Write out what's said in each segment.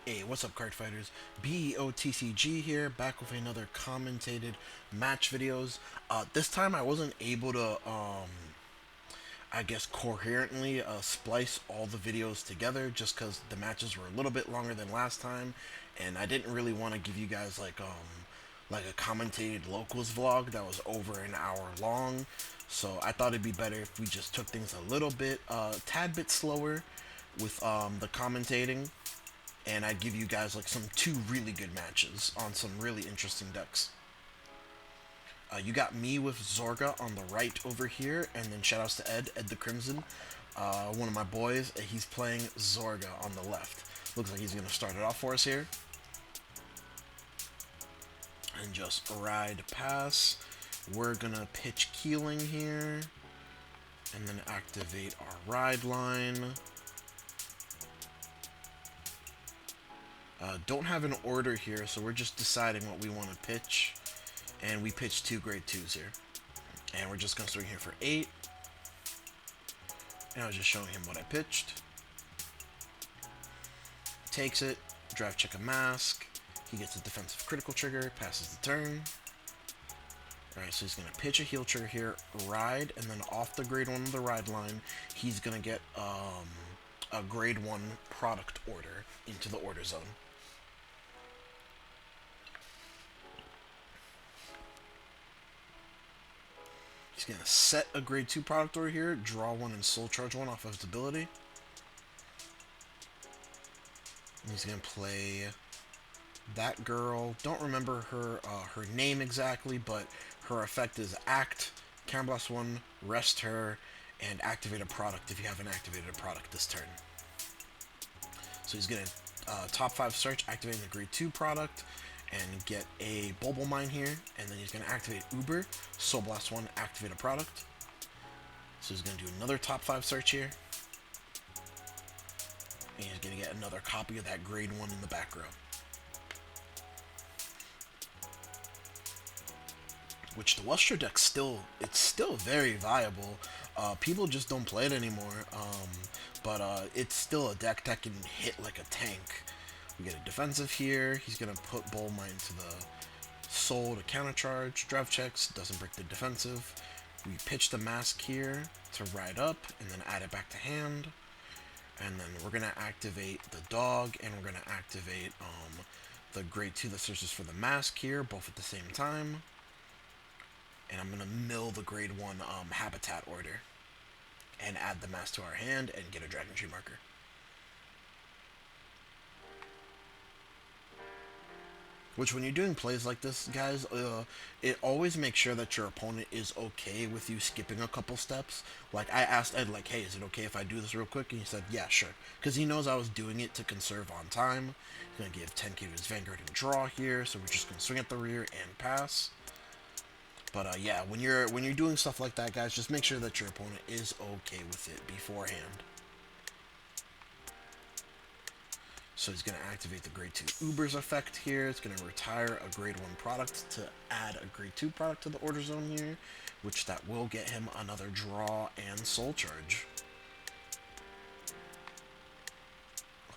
Hey, what's up, card fighters? BOTCG here, back with another commentated match videos. This time I wasn't able to, I guess, coherently splice all the videos together just because the matches were a little bit longer than last time, and I didn't really want to give you guys like a commentated locals vlog that was over an hour long. So I thought it'd be better if we just took things a little bit, tad bit slower with the commentating, and I'd give you guys like some two really good matches on some really interesting decks. You got me with Zorga on the right over here, and then shoutouts to Ed the Crimson, one of my boys. He's playing Zorga on the left. Looks like he's gonna start it off for us here, and just ride pass. We're gonna pitch Keeling here, and then activate our ride line. Don't have an order here, so we're just deciding what we want to pitch. And we pitched two grade 2s here. And we're just going to swing here for 8. And I was just showing him what I pitched. Takes it, drive check a mask. He gets a defensive critical trigger, passes the turn. Alright, so he's going to pitch a heal trigger here, ride, and then off the grade 1 of the ride line, he's going to get a grade 1 product order into the order zone. He's going to set a grade 2 product order here, draw one and soul charge one off of his ability. And he's going to play that girl. Don't remember her name exactly, but her effect is act, counterblast one, rest her, and activate a product if you haven't activated a product this turn. So he's going to top 5 search, activating the grade 2 product, and get a Bulbul Mine here, and then he's going to activate Uber, Soul Blast 1, activate a product. So he's going to do another top 5 search here, and he's going to get another copy of that grade 1 in the back row. Which the WELSTRA deck it's still very viable. People just don't play it anymore, but it's still a deck that can hit like a tank. We get a defensive here. He's going to put Bull Mine to the soul to countercharge. Drive checks, doesn't break the defensive. We pitch the mask here to ride up and then add it back to hand. And then we're going to activate the dog, and we're going to activate the grade 2 that searches for the mask here, both at the same time. And I'm going to mill the grade 1 habitat order and add the mask to our hand and get a Dragon Tree marker. Which, when you're doing plays like this, guys, it always makes sure that your opponent is okay with you skipping a couple steps. Like, I asked Ed, like, hey, is it okay if I do this real quick? And he said, yeah, sure. Because he knows I was doing it to conserve on time. He's going to give 10k to his Vanguard and draw here, so we're just going to swing at the rear and pass. But, yeah, when you're doing stuff like that, guys, just make sure that your opponent is okay with it beforehand. So he's going to activate the grade 2 Uber's effect here. It's going to retire a grade 1 product to add a grade 2 product to the order zone here, which that will get him another draw and soul charge.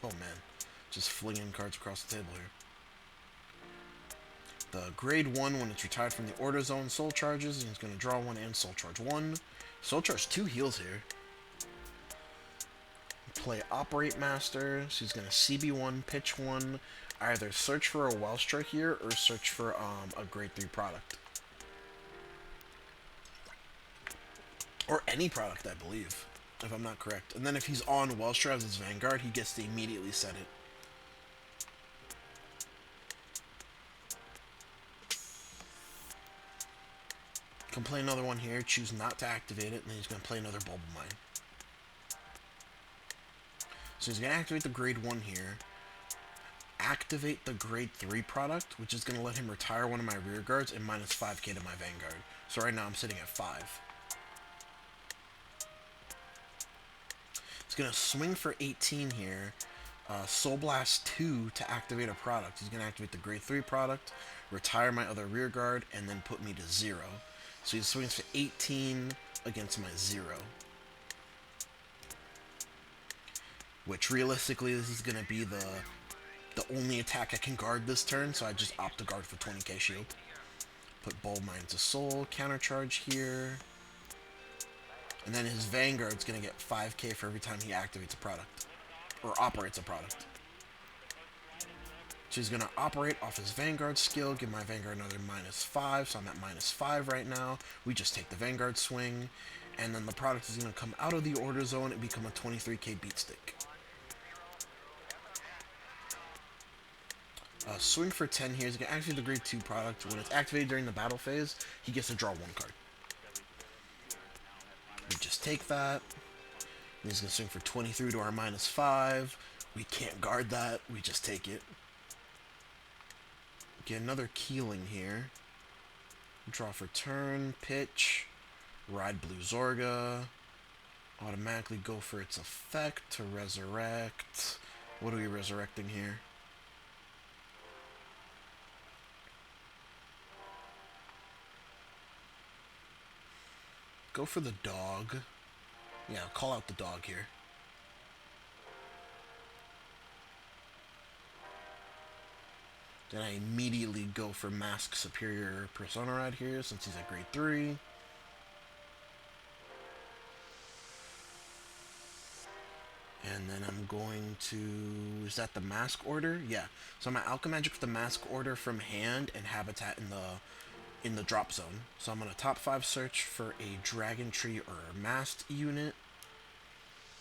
Oh man, just flinging cards across the table here. The grade 1, when it's retired from the order zone, soul charges, and he's going to draw 1 and soul charge 1. Soul charge 2 heals here. Play Operate Master, so he's going to CB1, pitch 1, either search for a WELSTRA here or search for a grade 3 product. Or any product, I believe, if I'm not correct. And then if he's on WELSTRA as his Vanguard, he gets to immediately set it. Can play another one here, choose not to activate it, and then he's going to play another Bulbul Mine. So he's going to activate the grade 1 here, activate the grade 3 product, which is going to let him retire one of my rear guards and minus 5k to my Vanguard. So right now I'm sitting at 5. He's going to swing for 18 here, Soul Blast 2 to activate a product. He's going to activate the grade 3 product, retire my other rear guard, and then put me to 0. So he swings for 18 against my 0. Which realistically, this is going to be the the only attack I can guard this turn, so I just opt to guard for 20k shield. Put Bold Mind to Soul, countercharge here. And then his Vanguard's going to get 5k for every time he activates a product. Or operates a product. So he's going to operate off his Vanguard skill, give my Vanguard another -5, so I'm at -5 right now. We just take the Vanguard swing, and then the product is going to come out of the order zone and become a 23k beat stick. Swing for 10 here is going to activate the grade 2 product. When it's activated during the battle phase, he gets to draw 1 card. We just take that. He's going to swing for 23 to our -5. We can't guard that. We just take it. Get another Keeling here. Draw for turn. Pitch. Ride Blue Zorga. Automatically go for its effect to resurrect. What are we resurrecting here? Go for the dog. Yeah, I'll call out the dog here. Then I immediately go for Mask Superior Persona Ride here, since he's at grade 3. And then I'm going to... Is that the Mask Order? Yeah. So I'm at Alchemagic with the Mask Order from hand and Habitat in the drop zone. So I'm going to top 5 search for a Dragon Tree or a Masked unit.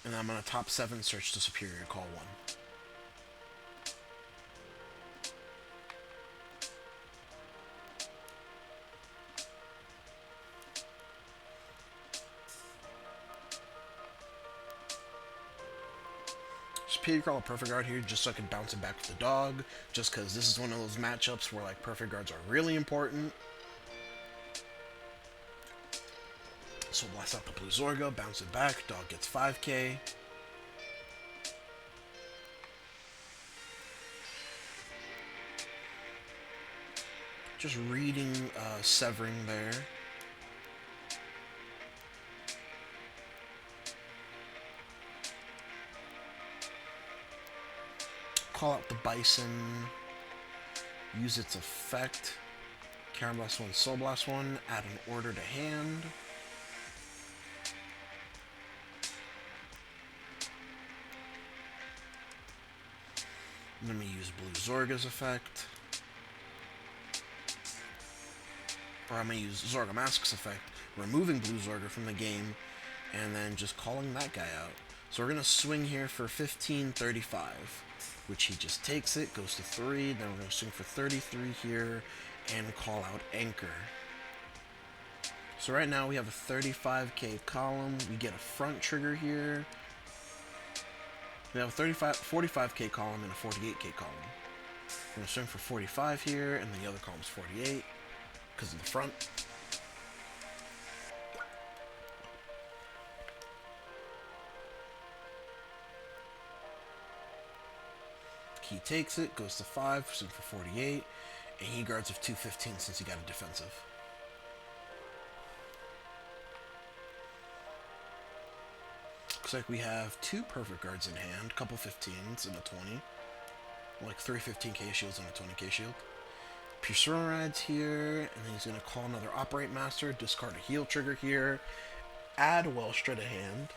And then I'm going to top 7 search the Superior, call 1. Just Pity Crawl a Perfect Guard here just so I can bounce it back with the dog. Just because this is one of those matchups where like Perfect Guards are really important. So blast out the Blue Zorga, bounce it back, dog gets 5k. Just reading Severing there. Call out the Bison. Use its effect. Karen Blast 1, Soul Blast 1. Add an order to hand. Let me use Blue Zorga's effect. Or I'm going to use Zorga Mask's effect, removing Blue Zorga from the game, and then just calling that guy out. So we're going to swing here for 1535, which he just takes it, goes to 3, then we're going to swing for 33 here, and call out Anchor. So right now we have a 35k column, we get a front trigger here, we have a 45k column and a 48k column. We're going to swing for 45 here, and then the other column's 48, because of the front. He takes it, goes to 5, swing for 48, and he guards with 215 since he got a defensive. Looks like we have 2 Perfect Guards in hand, couple 15s and a 20. Like 3 15k shields and a 20k shield. Persona Rides here, and then he's going to call another Operate Master, discard a heal trigger here, add WELSTRA to hand.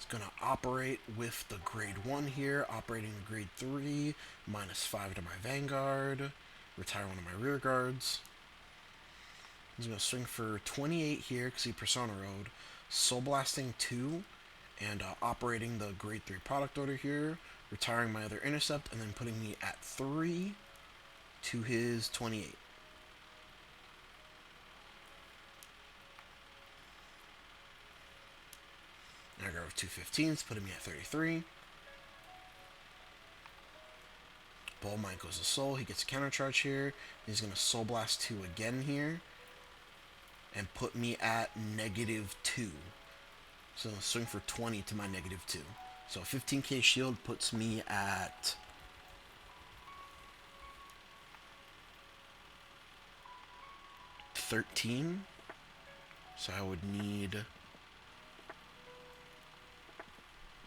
Gonna operate with the grade 1 here, operating the grade 3, -5 to my Vanguard, retire one of my rear guards. He's gonna swing for 28 here because he Persona Road, Soul Blasting 2, and operating the grade 3 product order here, retiring my other intercept, and then putting me at 3 to his 28. I go with 2 15s, putting me at 33. Bold Mind goes to Soul. He gets a counter charge here. He's going to Soul Blast 2 again here. And put me at -2. So I'll swing for 20 to my -2. So 15k shield puts me at 13. So I would need...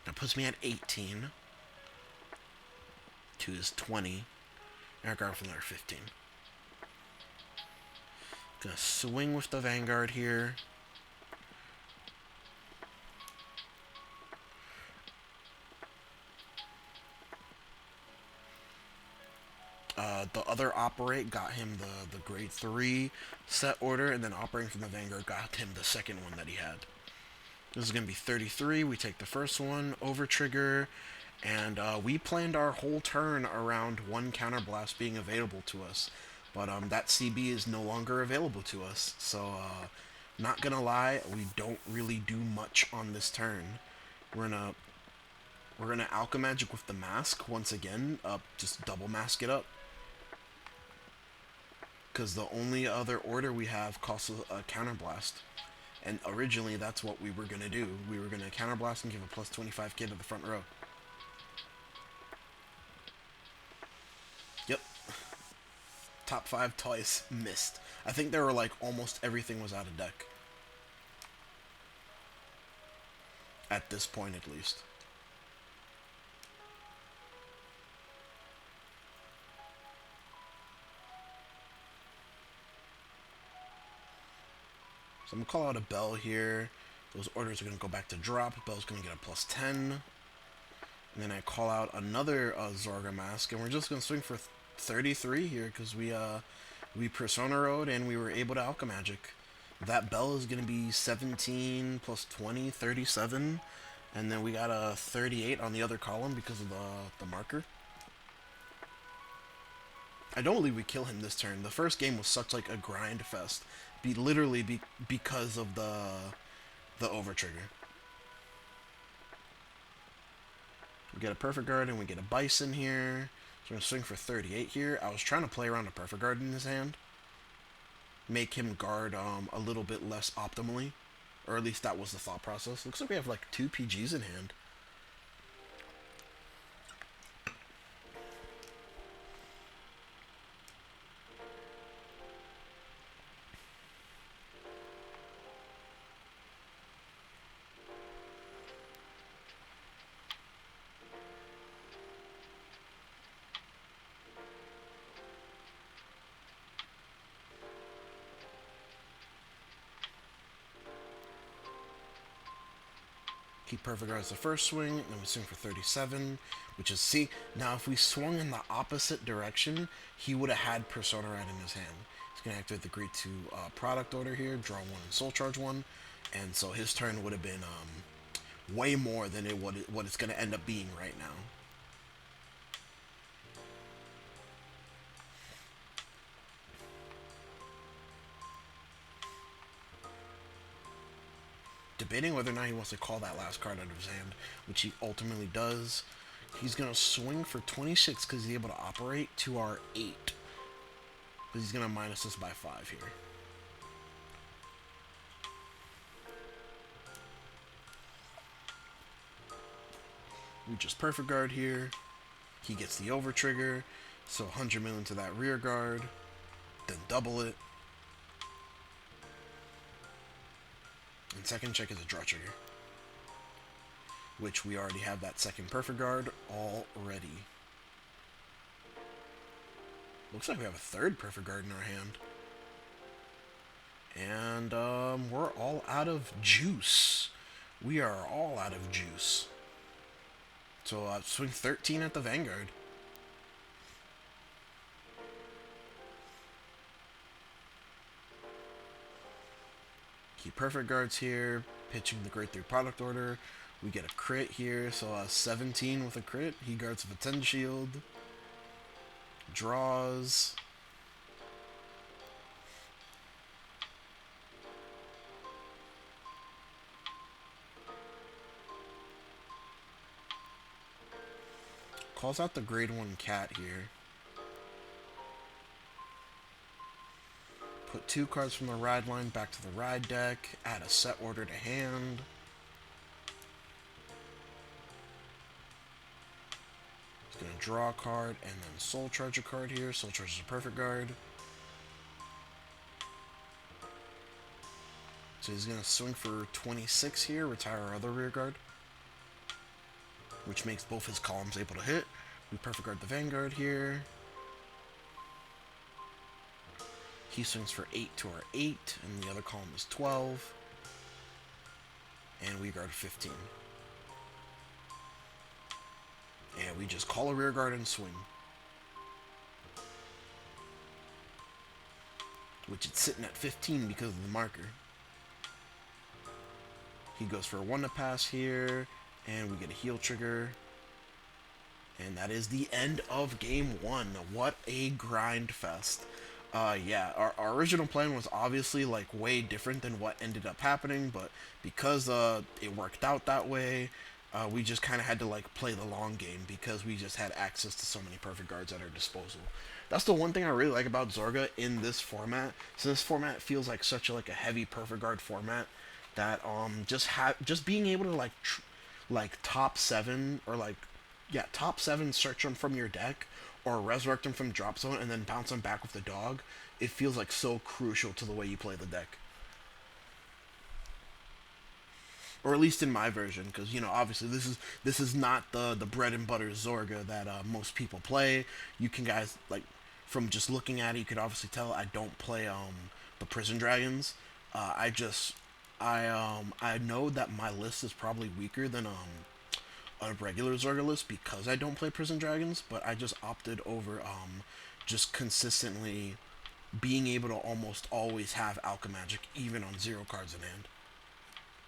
That puts me at 18. 2 is 20. And I guard for another 15. Gonna swing with the Vanguard here. The other Operate got him the grade 3 set order, and then operating from the Vanguard got him the second one that he had. This is going to be 33. We take the first one, over trigger, and we planned our whole turn around one counterblast being available to us. But that CB is no longer available to us. So, not gonna lie, we don't really do much on this turn. We're gonna Alchemagic with the mask once again. Just double mask it up. Because the only other order we have costs a counterblast. And originally that's what we were going to do. We were going to counterblast and give a plus 25k to the front row. Yep. Top 5 twice missed. I think there were like almost everything was out of deck. At this point at least. So I'm going to call out a Bell here. Those orders are going to go back to drop. Bell's going to get a plus 10. And then I call out another ZORGA mask. And we're just going to swing for 33 here because we Persona Road and we were able to Alchemagic. That Bell is going to be 17 plus 20, 37. And then we got a 38 on the other column because of the marker. I don't believe we kill him this turn. The first game was such like a grind fest. Literally because of the over trigger. We get a Perfect Guard and we get a Bison here. So we're going to swing for 38 here. I was trying to play around a Perfect Guard in his hand. Make him guard a little bit less optimally. Or at least that was the thought process. Looks like we have like 2 PGs in hand. Keep Perfect Guard as the first swing, and then we swing for 37, which is, see, now if we swung in the opposite direction, he would have had Persona Rad in his hand. He's going to activate the grade 2 product order here, draw 1 and soul charge 1, and so his turn would have been way more than what it's going to end up being right now. Debating whether or not he wants to call that last card out of his hand, which he ultimately does. He's going to swing for 26 because he's able to operate to our 8. But he's going to minus us by 5 here. We just Perfect Guard here. He gets the over trigger, so 100 million to that rear guard, then double it. And second check is a draw trigger, which we already have that second Perfect Guard already. Looks like we have a third Perfect Guard in our hand. And we're all out of juice. We are all out of juice. So swing 13 at the Vanguard. Keep Perfect Guards here, pitching the grade 3 product order. We get a crit here, so 17 with a crit. He guards with a 10 shield. Draws. Calls out the grade 1 cat here. Put 2 cards from the ride line back to the ride deck. Add a set order to hand. He's going to draw a card and then soul charge a card here. Soul charge is a Perfect Guard. So he's going to swing for 26 here, retire our other rear guard, which makes both his columns able to hit. We perfect guard the Vanguard here. He swings for 8 to our 8, and the other column is 12. And we guard 15. And we just call a rear guard and swing. Which it's sitting at 15 because of the marker. He goes for a 1 to pass here, and we get a heal trigger. And that is the end of game 1. What a grind fest. Yeah, our original plan was obviously like way different than what ended up happening, but because it worked out that way, we just kind of had to like play the long game because we just had access to so many perfect guards at our disposal. That's the one thing I really like about Zorga in this format. So this format feels like such a heavy perfect guard format that just being able to like top 7 or top 7 search them from your deck or resurrect them from drop zone and then bounce them back with the dog, it feels like so crucial to the way you play the deck. Or at least in my version, because obviously this is not the bread and butter Zorga that most people play. You can guys from just looking at it, you could obviously tell I don't play the Prison Dragons. I know that my list is probably weaker than a regular Zorga list because I don't play Prison Dragons, but I just opted over just consistently being able to almost always have Alchemagic even on 0 cards in hand.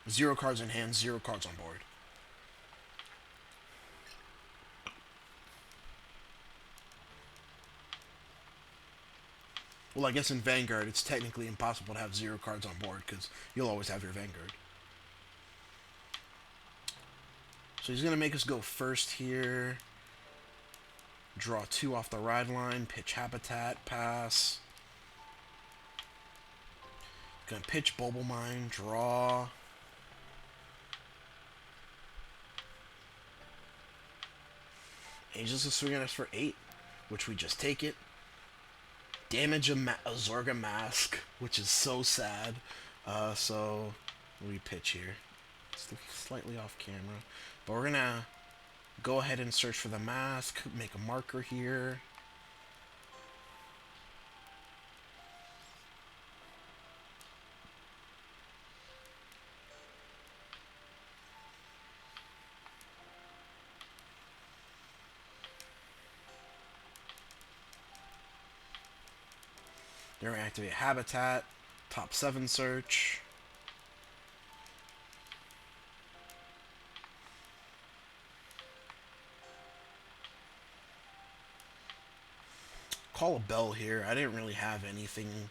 0 cards in hand, 0 cards on board. Well, I guess in Vanguard it's technically impossible to have 0 cards on board because you'll always have your Vanguard. So he's going to make us go first here. Draw 2 off the ride line. Pitch Habitat. Pass. Going to pitch Bulble Mine. Draw. And he's just swinging us for 8, which we just take it. Damage a Zorga Mask, which is so sad. So we pitch here. It's slightly off camera. But we're going to go ahead and search for the mask, make a marker here. Then we're going to activate Habitat, top 7 search. Call a bell here. I didn't really have anything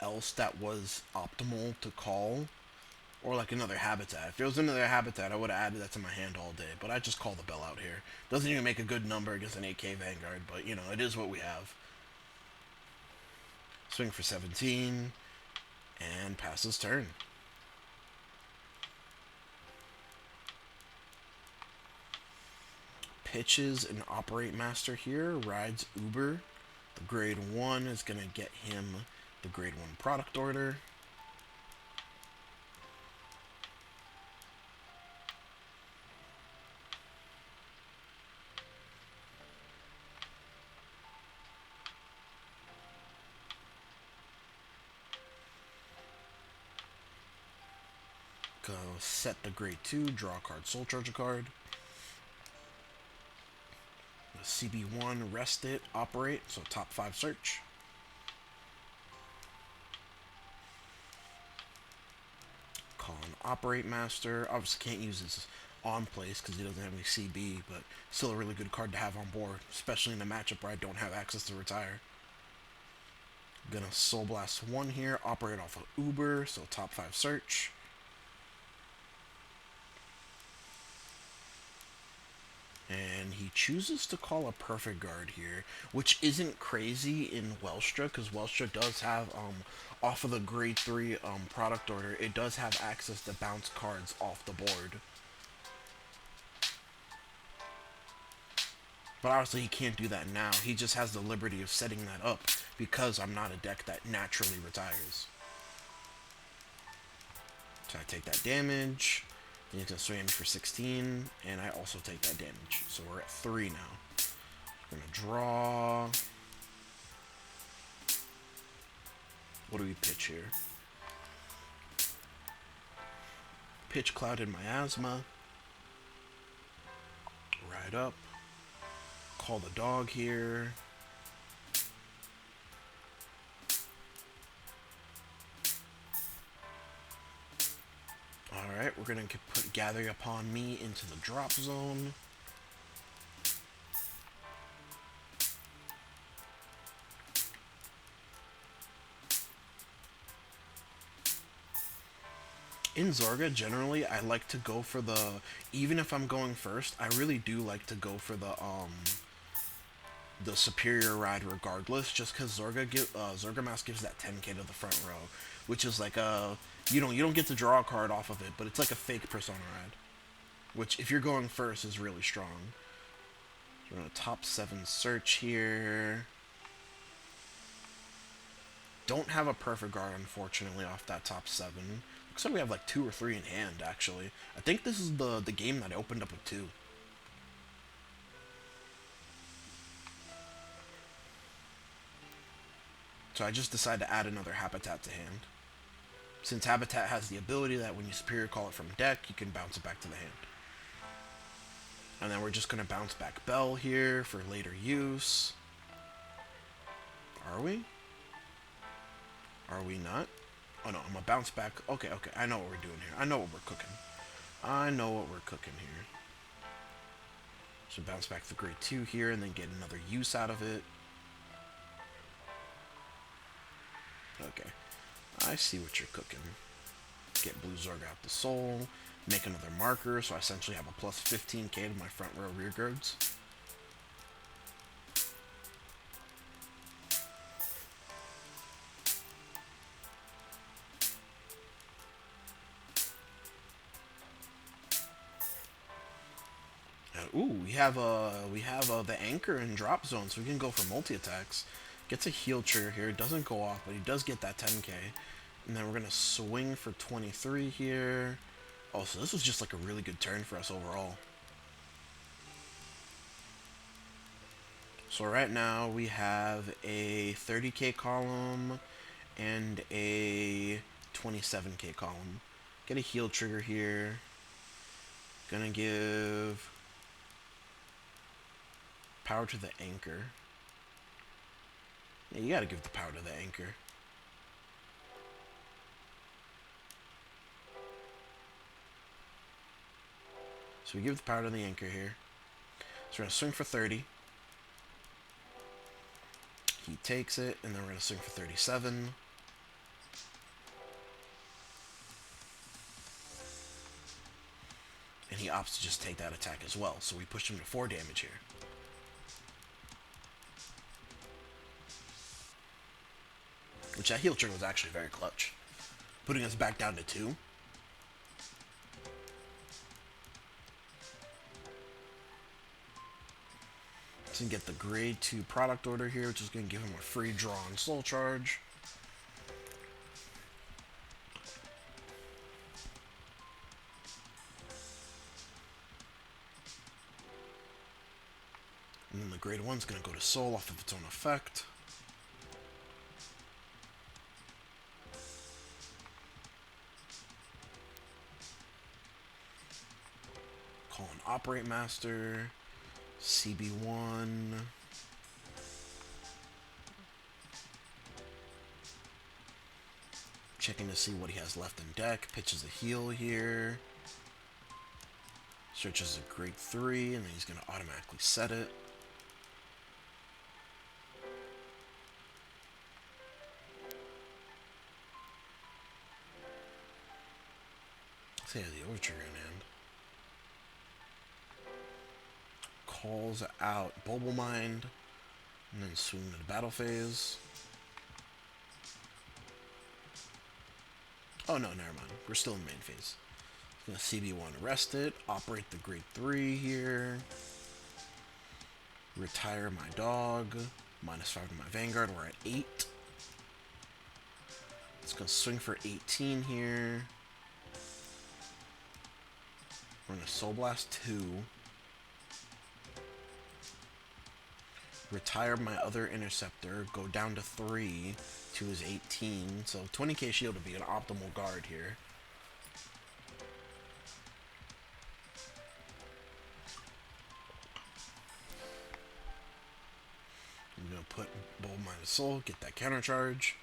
else that was optimal to call. Or like another Habitat. If there was another Habitat, I would have added that to my hand all day. But I just call the bell out here. Doesn't even make a good number against an 8K Vanguard, but it is what we have. Swing for 17. And passes turn. Pitches an Operate Master here. Rides Uber. The grade 1 is going to get him the grade 1 product order. Go set the grade 2, draw a card, soul charge a card. CB1, rest it, operate, so top 5 search. Call an Operate Master. Obviously can't use this on place because he doesn't have any CB, but still a really good card to have on board, especially in a matchup where I don't have access to retire. Gonna Soul Blast 1 here, operate off of Uber, so top 5 search. And he chooses to call a Perfect Guard here, which isn't crazy in WELSTRA, because WELSTRA does have, off of the grade 3 product order, it does have access to bounce cards off the board. But obviously he can't do that now. He just has the liberty of setting that up, because I'm not a deck that naturally retires. So I take that damage. He's going to swing at me for 16, and I also take that damage. So we're at 3 now. We're going to draw. What do we pitch here? Pitch Clouded Miasma. Ride up. Call the dog here. Alright, we're going to put Gather Upon Me into the drop zone. In Zorga, generally, I like to go for the... Even if I'm going first, I really do like to go for the superior ride regardless, just because Zorga Mask gives that 10k to the front row, which is like a... You don't get to draw a card off of it, but it's like a fake Persona ride, which if you're going first is really strong. So we're gonna top 7 search here. Don't have a perfect guard, unfortunately, off that top 7. Looks like we have like 2 or 3 in hand, actually. I think this is the game that I opened up with 2. So I just decided to add another Habitat to hand. Since Habitat has the ability that when you superior call it from deck, you can bounce it back to the hand. And then we're just going to bounce back Bell here for later use. Are we? Are we not? Oh no, I'm going to bounce back. Okay, I know what we're doing here. I know what we're cooking. Here. So bounce back the grade 2 here and then get another use out of it. Okay. I see what you're cooking. Get Blue Zorga out the soul. Make another marker, so I essentially have a plus 15k to my front row rear guards. We have the anchor in drop zone, so we can go for multi attacks. Gets a heal trigger here. Doesn't go off, but he does get that 10k. And then we're gonna swing for 23 here. Oh, so this was just like a really good turn for us overall. So right now we have a 30k column and a 27k column. Get a heal trigger here. Gonna give power to the anchor. Yeah, you gotta give the power to the anchor. So we give the power to the anchor here. So we're gonna swing for 30. He takes it, and then we're gonna swing for 37. And he opts to just take that attack as well. So we push him to 4 damage here. Which that heal trigger was actually very clutch. Putting us back down to 2. So we can get the grade 2 product order here, which is going to give him a free draw on soul charge. And then the grade 1 is going to go to soul off of its own effect. Call an Operate Master. CB1. Checking to see what he has left in deck. Pitches a heal here. Searches a grade 3, and then he's going to automatically set it. Let's see, the overtrigger in hand. Calls out Bulbul Mind, and then swing to the battle phase. Oh no, never mind. We're still in main phase. I'm gonna CB1 arrest it, operate the grade 3 here. Retire my dog. -5 to my Vanguard. We're at 8. It's gonna swing for 18 here. We're going to Soul Blast 2. Retire my other interceptor. Go down to 3 to his 18. So 20k shield would be an optimal guard here. I'm going to put Bold Minded Soul, get that counter charge.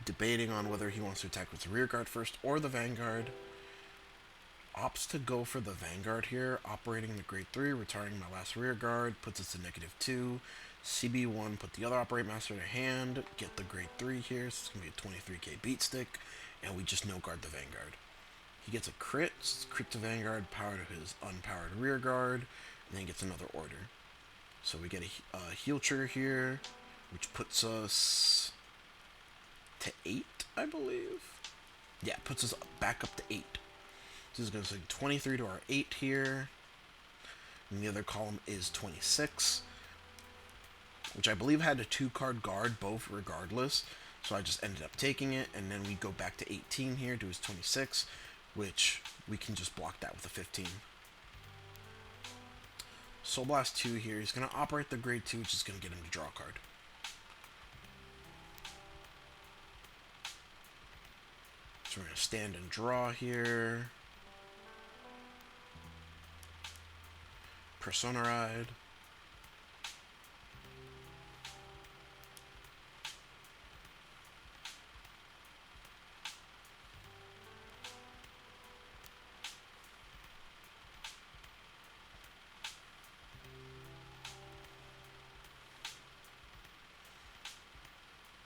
Debating on whether he wants to attack with the rear guard first or the Vanguard. Opts to go for the Vanguard here, operating the grade 3, retiring my last rear guard, puts us to -2. CB1, put the other Operate Master to hand, get the grade 3 here, so it's going to be a 23k beat stick, and we just no guard the Vanguard. He gets a crit, so crit to Vanguard, power to his unpowered rear guard, and then gets another order. So we get a heal trigger here, which puts us to 8, I believe. Yeah, puts us back up to 8. So this is going to say 23 to our 8 here. And the other column is 26, which I believe had a 2-card guard both regardless. So I just ended up taking it, and then we go back to 18 here to his 26, which we can just block that with a 15. Soul Blast 2 here. He's going to operate the grade 2, which is going to get him to draw a card. So we're going to stand and draw here. Persona Ride.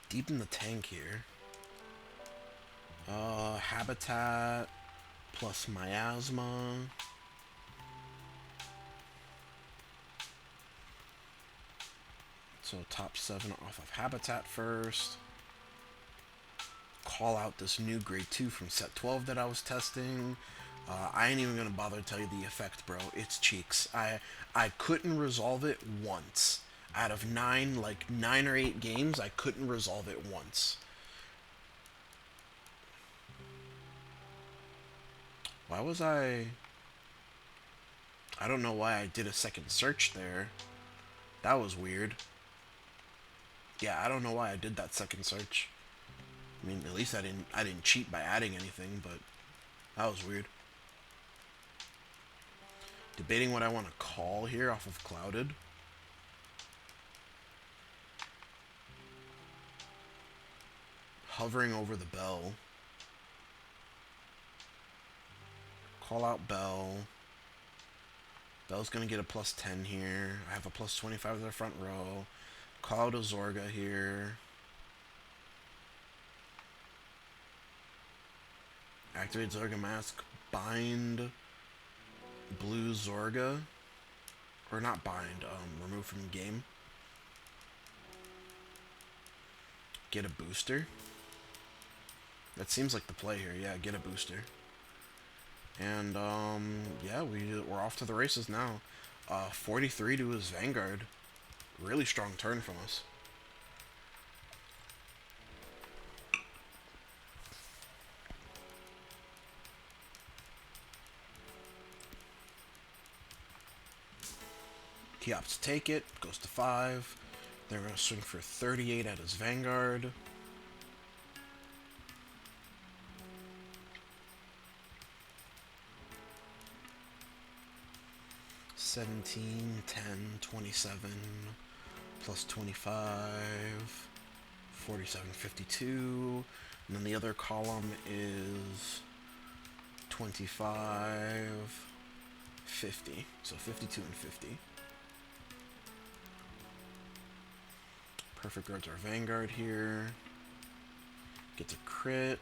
Deepen the tank here. Habitat plus Miasma. So top 7 off of Habitat first. Call out this new grade 2 from set 12 that I was testing. I ain't even gonna bother to tell you the effect, bro. It's cheeks. I couldn't resolve it once. Out of 9 or 8 games, I couldn't resolve it once. Why was I don't know why I did a second search there. That was weird. Yeah, I don't know why I did that second search. I mean, at least I didn't cheat by adding anything, but that was weird. Debating what I want to call here off of Clouded. Hovering over the bell. Call out Bell. Bell's gonna get a +10 here. I have a +25 to the front row. Call out a Zorga here. Activate Zorga Mask. Bind blue Zorga. Or not bind, remove from game. Get a booster. That seems like the play here. Yeah, get a booster. And, yeah, we're off to the races now. 43 to his Vanguard. Really strong turn from us. He opts to take it, goes to 5. They're going to swing for 38 at his Vanguard. $17, $10, $27, plus $25, $47, $52, and then the other column is $25, $50, so $52 and $50. Perfect guards our Vanguard here. Gets a crit.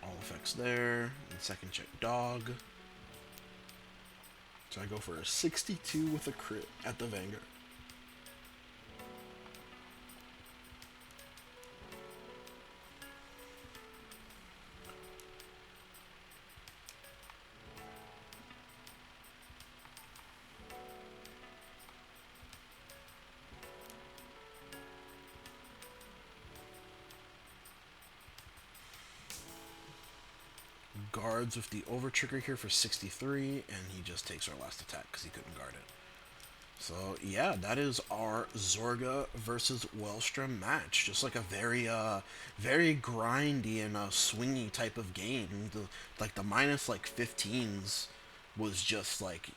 All effects there. And second check dog. So I go for a 62 with a crit at the Vanguard. guards with the over trigger here for 63, and he just takes our last attack because he couldn't guard it. So yeah, that is our Zorga versus WELSTRA match. Just like a very grindy and swingy type of game. Like the minus like 15s was just like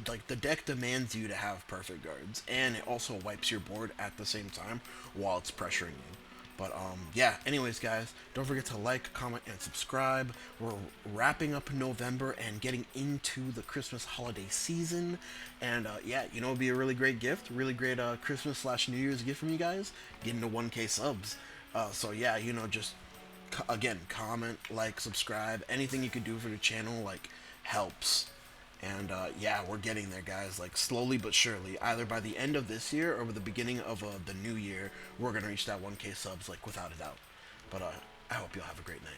like the deck demands you to have perfect guards, and it also wipes your board at the same time while it's pressuring you. But yeah, anyways guys, don't forget to like, comment, and subscribe. We're wrapping up November and getting into the Christmas holiday season. And yeah, you know, it'd be a really great gift, really great Christmas slash New Year's gift from you guys, getting to 1K subs. So yeah, you know, just again, comment, like, subscribe, anything you could do for the channel, like, helps. And yeah, we're getting there, guys. Like, slowly but surely, either by the end of this year or by the beginning of the new year, we're gonna reach that 1K subs, like, without a doubt. But I hope you'll have a great night.